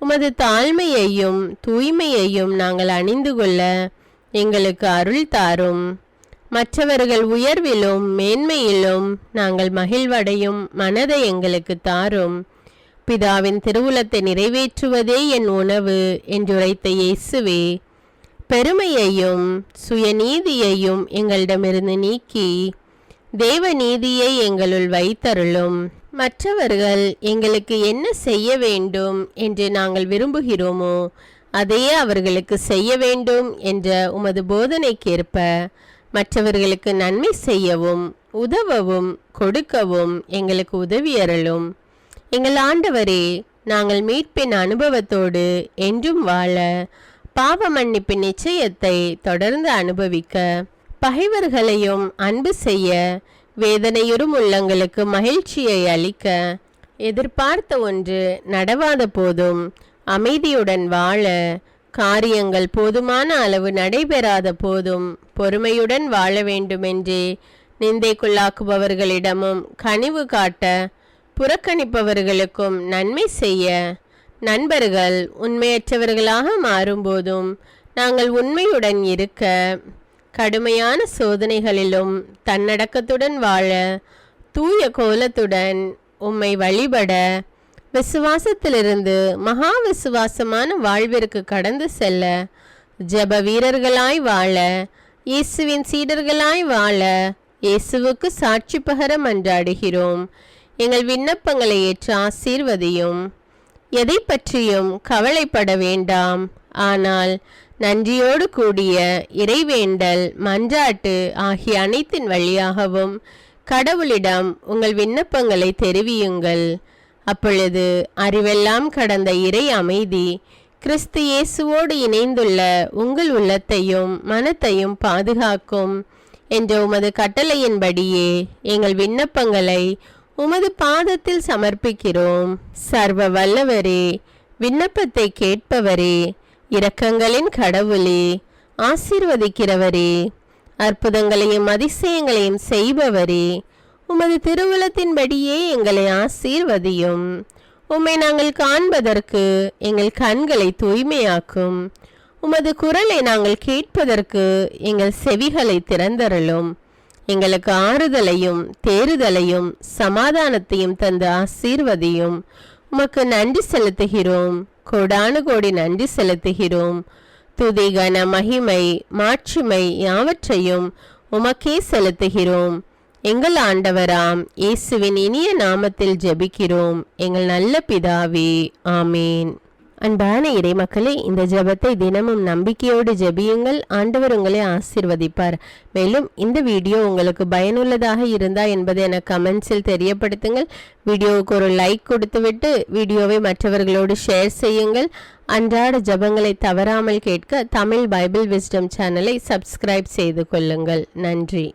உமது தாழ்மையையும் தூய்மையையும் நாங்கள் அணிந்து கொள்ள எங்களுக்கு அருள் தாரும். மற்றவர்கள் உயர்விலும் மேன்மையிலும் நாங்கள் மகிழ்வடையும் மனதை எங்களுக்கு தாரும். பிதாவின் திருவுளத்தை நிறைவேற்றுவதே என் உணவு என்றுரைத்த இயேசுவே, பெருமையையும் சுயநீதியையும் எங்களிடமிருந்து நீக்கி தேவ நீதியை எங்களுள் வைத்தருளும். மற்றவர்கள் எங்களுக்கு என்ன செய்ய வேண்டும் என்று நாங்கள் விரும்புகிறோமோ அதையே அவர்களுக்கு செய்ய வேண்டும் என்ற உமது போதனைக்கேற்ப மற்றவர்களுக்கு நன்மை செய்யவும் உதவவும் கொடுக்கவும் எங்களுக்கு உதவியருளும். எங்கள் ஆண்டவரே, நாங்கள் மீட்பின் அனுபவத்தோடு என்றும் வாழ, பாவ மன்னிப்பின் நிச்சயத்தை தொடர்ந்து அனுபவிக்க, பகைவர்களையும் அன்பு செய்ய, வேதனையுறும் உள்ளங்களுக்கு மகிழ்ச்சியை அளிக்க, எதிர்பார்த்த ஒன்று நடவாத போதும் அமைதியுடன் வாழ, காரியங்கள் போதுமான அளவு நடைபெறாத போதும் பொறுமையுடன் வாழ வேண்டுமென்றே நிந்தைக்குள்ளாக்குபவர்களிடமும் கனிவு காட்ட, புறக்கணிப்பவர்களுக்கும் நன்மை செய்ய, நண்பர்கள் உண்மையற்றவர்களாக மாறும்போதும் நாங்கள் உண்மையுடன் இருக்க, கடுமையான சோதனைகளிலும் தன்னடக்கத்துடன் வாழ, தூய கோலத்துடன் உம்மை வழிபட, விசுவாசத்திலிருந்து மகா விசுவாசமான வாழ்விற்கு கடந்து செல்ல, ஜெப வீரர்களாய் வாழ, இயேசுவின் சீடர்களாய் வாழ, இயேசுவுக்கு சாட்சி பகர மன்றாடுகிறோம். எங்கள் விண்ணப்பங்களை ஏற்று ஆசீர்வதியும். எதை பற்றியும் கவலைப்பட வேண்டாம். ஆனால் நன்றியோடு கூடிய இறைவேண்டல், மன்றாட்டு ஆகிய அனைத்தின் வழியாகவும் கடவுளிடம் உங்கள் விண்ணப்பங்களை தெரிவியுங்கள். அப்பொழுது அறிவெல்லாம் கடந்த இறை அமைதி கிறிஸ்து இயேசுவோடு இணைந்துள்ள உங்கள் உள்ளத்தையும் மனத்தையும் பாதுகாக்கும் என்ற உமது கட்டளையின்படியே எங்கள் விண்ணப்பங்களை உமது பாதத்தில் சமர்ப்பிக்கிறோம். சர்வ வல்லவரே, விண்ணப்பத்தை கேட்பவரே, இரக்கங்களின் கடவுளே, ஆசீர்வதிக்கிறவரே, அற்புதங்களையும் அதிசயங்களையும் செய்பவரே, உமது திருவுளத்தின்படியே எங்களை ஆசீர்வதியும். உம்மை நாங்கள் காண்பதற்கு எங்கள் கண்களை தூய்மையாக்கும். உமது குரலை நாங்கள் கேட்பதற்கு எங்கள் செவிகளை திறந்தருளும். எங்களுக்கு ஆறுதலையும் தேறுதலையும் சமாதானத்தையும் தந்து ஆசீர்வதியும். உமக்கு நன்றி செலுத்துகிறோம், கோடானு கோடி நன்றி செலுத்துகிறோம். துதி, கன, மகிமை, மாட்சிமை யாவற்றையும் உமக்கே செலுத்துகிறோம். எங்கள் ஆண்டவராம் இயேசுவின் இனிய நாமத்தில் ஜெபிக்கிறோம் எங்கள் நல்ல பிதாவே, ஆமேன். அன்பான இறைமக்களே, இந்த ஜெபத்தை தினமும் நம்பிக்கையோடு ஜெபியுங்கள். ஆண்டவர் உங்களை ஆசீர்வதிப்பார். மேலும் இந்த வீடியோ உங்களுக்கு பயனுள்ளதாக இருந்தா என்பதை எனக்கு கமெண்ட்ஸில் தெரியப்படுத்துங்கள். வீடியோவுக்கு ஒரு லைக் கொடுத்துவிட்டு வீடியோவை மற்றவர்களோடு ஷேர் செய்யுங்கள். அன்றாட ஜெபங்களை தவறாமல் கேட்க தமிழ் பைபிள் விஸ்டம் சேனலை சப்ஸ்கிரைப் செய்து கொள்ளுங்கள். நன்றி.